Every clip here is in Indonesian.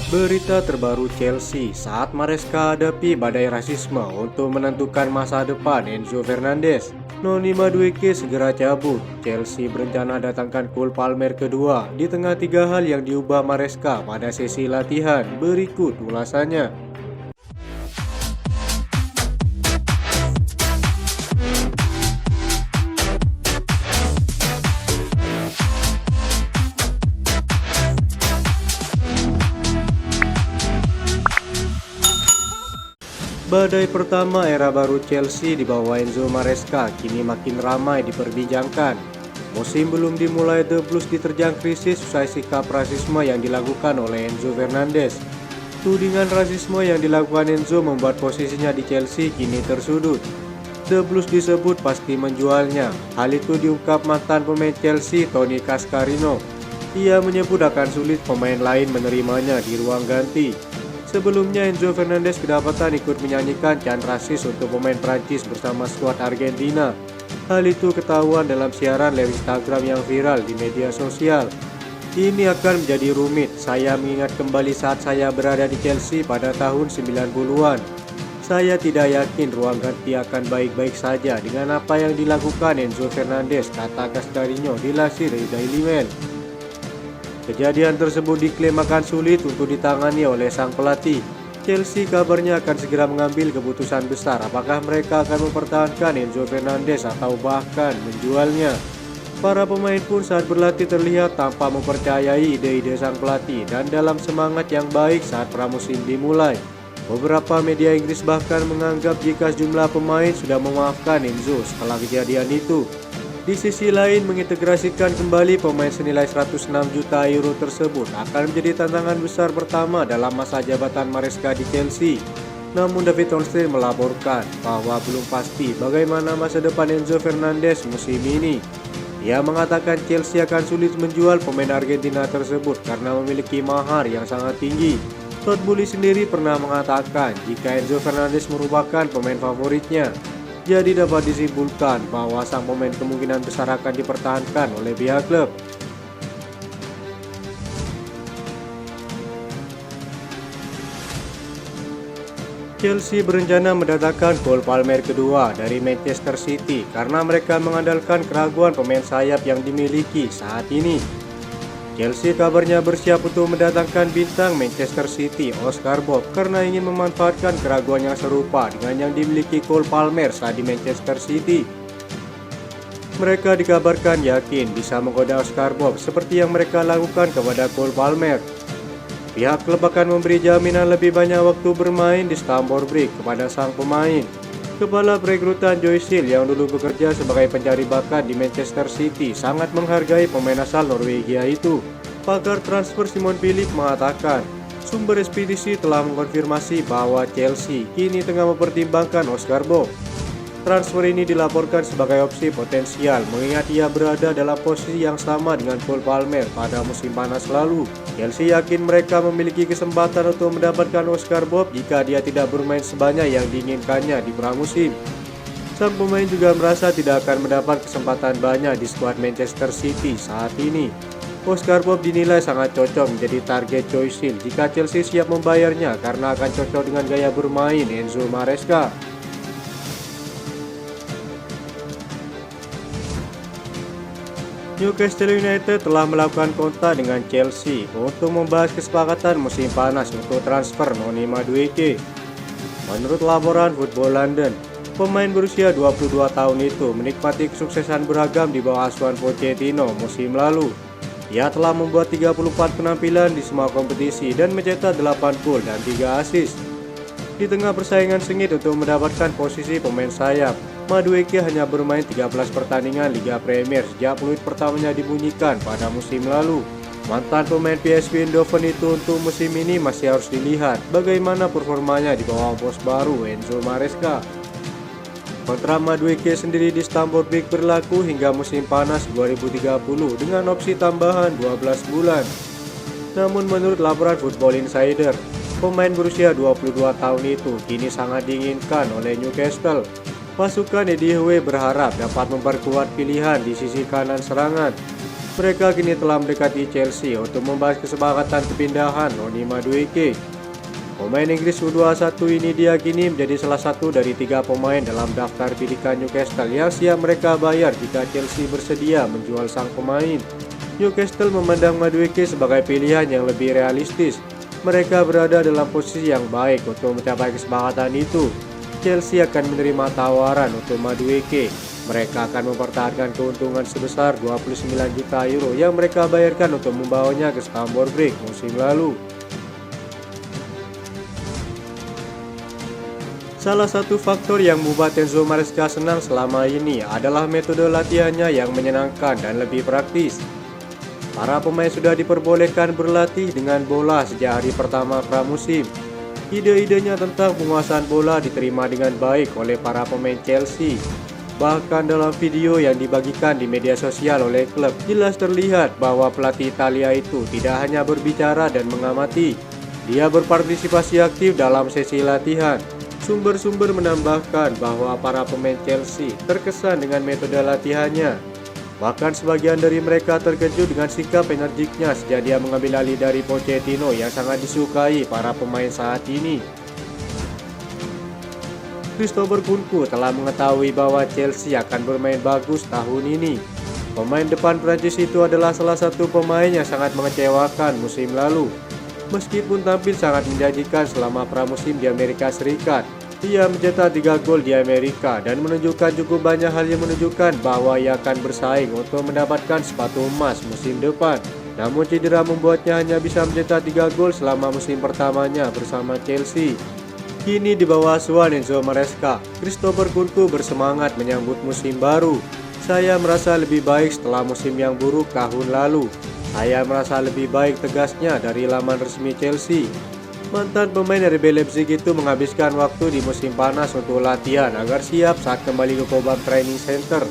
Berita terbaru Chelsea saat Maresca hadapi badai rasisme untuk menentukan masa depan Enzo Fernandez. Noni Madueke segera cabut. Chelsea berencana datangkan Cole Palmer kedua di tengah tiga hal yang diubah Maresca pada sesi latihan. Berikut ulasannya. Badai pertama era baru Chelsea di bawah Enzo Maresca kini makin ramai diperbincangkan. Musim belum dimulai, The Blues diterjang krisis usai sikap rasisme yang dilakukan oleh Enzo Fernandez. Tudingan rasisme yang dilakukan Enzo membuat posisinya di Chelsea kini tersudut. The Blues disebut pasti menjualnya. Hal itu diungkap mantan pemain Chelsea Tony Cascarino. Ia menyebut akan sulit pemain lain menerimanya di ruang ganti. Sebelumnya Enzo Fernandez kedapatan ikut menyanyikan chant rasis untuk pemain Prancis bersama skuad Argentina. Hal itu ketahuan dalam siaran lewat Instagram yang viral di media sosial. Ini akan menjadi rumit. Saya mengingat kembali saat saya berada di Chelsea pada tahun 90-an. Saya tidak yakin ruang ganti akan baik-baik saja dengan apa yang dilakukan Enzo Fernandez, kata Cascarino dilansir dari Daily Mail. Kejadian tersebut diklaim akan sulit untuk ditangani oleh sang pelatih. Chelsea kabarnya akan segera mengambil keputusan besar apakah mereka akan mempertahankan Enzo Fernandez atau bahkan menjualnya. Para pemain pun saat berlatih terlihat tanpa mempercayai ide-ide sang pelatih dan dalam semangat yang baik saat pramusim dimulai. Beberapa media Inggris bahkan menganggap jika sejumlah pemain sudah memaafkan Enzo setelah kejadian itu. Di sisi lain, mengintegrasikan kembali pemain senilai 106 juta euro tersebut akan menjadi tantangan besar pertama dalam masa jabatan Maresca di Chelsea. Namun David Ornstein melaporkan bahwa belum pasti bagaimana masa depan Enzo Fernandez musim ini. Ia mengatakan Chelsea akan sulit menjual pemain Argentina tersebut karena memiliki mahar yang sangat tinggi. Todd Boehly sendiri pernah mengatakan jika Enzo Fernandez merupakan pemain favoritnya. Jadi dapat disimpulkan bahwa sang pemain kemungkinan besar akan dipertahankan oleh pihak klub. Chelsea berencana mendatangkan Cole Palmer kedua dari Manchester City karena mereka mengandalkan keraguan pemain sayap yang dimiliki saat ini. Chelsea kabarnya bersiap untuk mendatangkan bintang Manchester City Oscar Bob karena ingin memanfaatkan keraguan yang serupa dengan yang dimiliki Cole Palmer saat di Manchester City. Mereka dikabarkan yakin bisa menggoda Oscar Bob seperti yang mereka lakukan kepada Cole Palmer. Pihak klub akan memberi jaminan lebih banyak waktu bermain di Stamford Bridge kepada sang pemain. Kepala perekrutan Joe Hill yang dulu bekerja sebagai pencari bakat di Manchester City sangat menghargai pemain asal Norwegia itu. Pakar transfer Simon Philip mengatakan, sumber ekspedisi telah mengkonfirmasi bahwa Chelsea kini tengah mempertimbangkan Oscar Bob. Transfer ini dilaporkan sebagai opsi potensial mengingat ia berada dalam posisi yang sama dengan Cole Palmer pada musim panas lalu. Chelsea yakin mereka memiliki kesempatan untuk mendapatkan Oscar Bob jika dia tidak bermain sebanyak yang diinginkannya di pramusim. Sang pemain juga merasa tidak akan mendapat kesempatan banyak di skuad Manchester City saat ini. Oscar Bob dinilai sangat cocok menjadi target Joe Hill jika Chelsea siap membayarnya karena akan cocok dengan gaya bermain Enzo Maresca. Newcastle United telah melakukan kontak dengan Chelsea untuk membahas kesepakatan musim panas untuk transfer Noni Madueke. Menurut laporan Football London, pemain berusia 22 tahun itu menikmati kesuksesan beragam di bawah asuhan Pochettino musim lalu. Ia telah membuat 34 penampilan di semua kompetisi dan mencetak 8 gol dan 3 assist. Di tengah persaingan sengit untuk mendapatkan posisi pemain sayap, Madueke hanya bermain 13 pertandingan Liga Premier sejak peluit pertamanya dibunyikan pada musim lalu. Mantan pemain PSV Eindhoven itu untuk musim ini masih harus dilihat bagaimana performanya di bawah bos baru Enzo Maresca. Kontrak Madueke sendiri di Stamford Bridge berlaku hingga musim panas 2030 dengan opsi tambahan 12 bulan. Namun menurut laporan Football Insider, pemain berusia 22 tahun itu kini sangat diinginkan oleh Newcastle. Pasukan Eddie Howe berharap dapat memperkuat pilihan di sisi kanan serangan. Mereka kini telah mendekati Chelsea untuk membahas kesepakatan kepindahan Noni Madueke. Pemain Inggris U21 ini diyakini menjadi salah satu dari 3 pemain dalam daftar bidikan Newcastle yang siap mereka bayar jika Chelsea bersedia menjual sang pemain. Newcastle memandang Madueke sebagai pilihan yang lebih realistis. Mereka berada dalam posisi yang baik untuk mencapai kesepakatan itu. Chelsea akan menerima tawaran untuk Madueke. Mereka akan mempertahankan keuntungan sebesar 29 juta euro yang mereka bayarkan untuk membawanya ke Stamford Bridge musim lalu. Salah satu faktor yang membuat Enzo Maresca senang selama ini adalah metode latihannya yang menyenangkan dan lebih praktis. Para pemain sudah diperbolehkan berlatih dengan bola sejak hari pertama pramusim. Ide-idenya tentang penguasaan bola diterima dengan baik oleh para pemain Chelsea. Bahkan dalam video yang dibagikan di media sosial oleh klub, jelas terlihat bahwa pelatih Italia itu tidak hanya berbicara dan mengamati. Dia berpartisipasi aktif dalam sesi latihan. Sumber-sumber menambahkan bahwa para pemain Chelsea terkesan dengan metode latihannya. Bahkan sebagian dari mereka terkejut dengan sikap energiknya sejak dia mengambil alih dari Pochettino yang sangat disukai para pemain saat ini. Christopher Nkunku telah mengetahui bahwa Chelsea akan bermain bagus tahun ini. Pemain depan Prancis itu adalah salah satu pemain yang sangat mengecewakan musim lalu. Meskipun tampil sangat menjanjikan selama pramusim di Amerika Serikat, ia mencetak 3 gol di Amerika dan menunjukkan cukup banyak hal yang menunjukkan bahwa ia akan bersaing untuk mendapatkan sepatu emas musim depan. Namun cedera membuatnya hanya bisa mencetak 3 gol selama musim pertamanya bersama Chelsea. Kini di bawah asuhan Enzo Maresca, Christopher Nkunku bersemangat menyambut musim baru. Saya merasa lebih baik setelah musim yang buruk tahun lalu. Saya merasa lebih baik, tegasnya dari laman resmi Chelsea. Mantan pemain RB Leipzig itu menghabiskan waktu di musim panas untuk latihan agar siap saat kembali ke Cobham Training Center.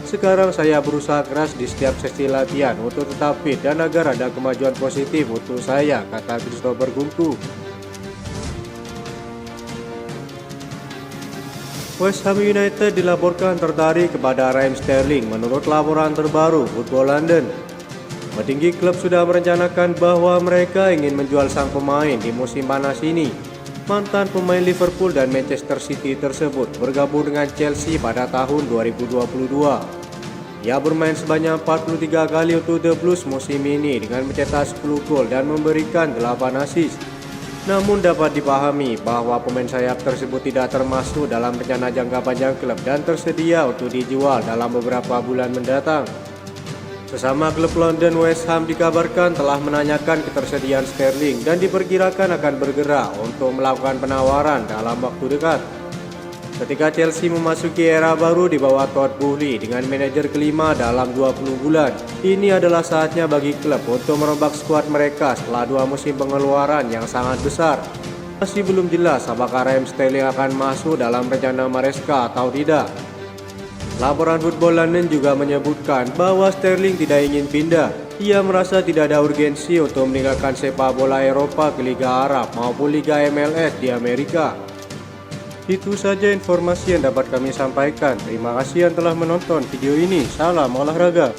Sekarang saya berusaha keras di setiap sesi latihan untuk tetap fit dan agar ada kemajuan positif untuk saya, kata Christopher Nkunku. West Ham United dilaporkan tertarik kepada Raheem Sterling menurut laporan terbaru Football London. Petinggi klub sudah merencanakan bahwa mereka ingin menjual sang pemain di musim panas ini. Mantan pemain Liverpool dan Manchester City tersebut bergabung dengan Chelsea pada tahun 2022. Ia bermain sebanyak 43 kali untuk The Blues musim ini dengan mencetak 10 gol dan memberikan 8 assist. Namun dapat dipahami bahwa pemain sayap tersebut tidak termasuk dalam rencana jangka panjang klub dan tersedia untuk dijual dalam beberapa bulan mendatang. Sesama klub London, West Ham dikabarkan telah menanyakan ketersediaan Sterling dan diperkirakan akan bergerak untuk melakukan penawaran dalam waktu dekat. Ketika Chelsea memasuki era baru di bawah Todd Boehly dengan manajer kelima dalam 20 bulan, ini adalah saatnya bagi klub untuk merombak skuad mereka setelah 2 musim pengeluaran yang sangat besar. Masih belum jelas apakah Raheem Sterling akan masuk dalam rencana Maresca atau tidak. Laporan Football London juga menyebutkan bahwa Sterling tidak ingin pindah. Ia merasa tidak ada urgensi untuk meninggalkan sepak bola Eropa ke Liga Arab maupun Liga MLS di Amerika. Itu saja informasi yang dapat kami sampaikan. Terima kasih yang telah menonton video ini. Salam olahraga.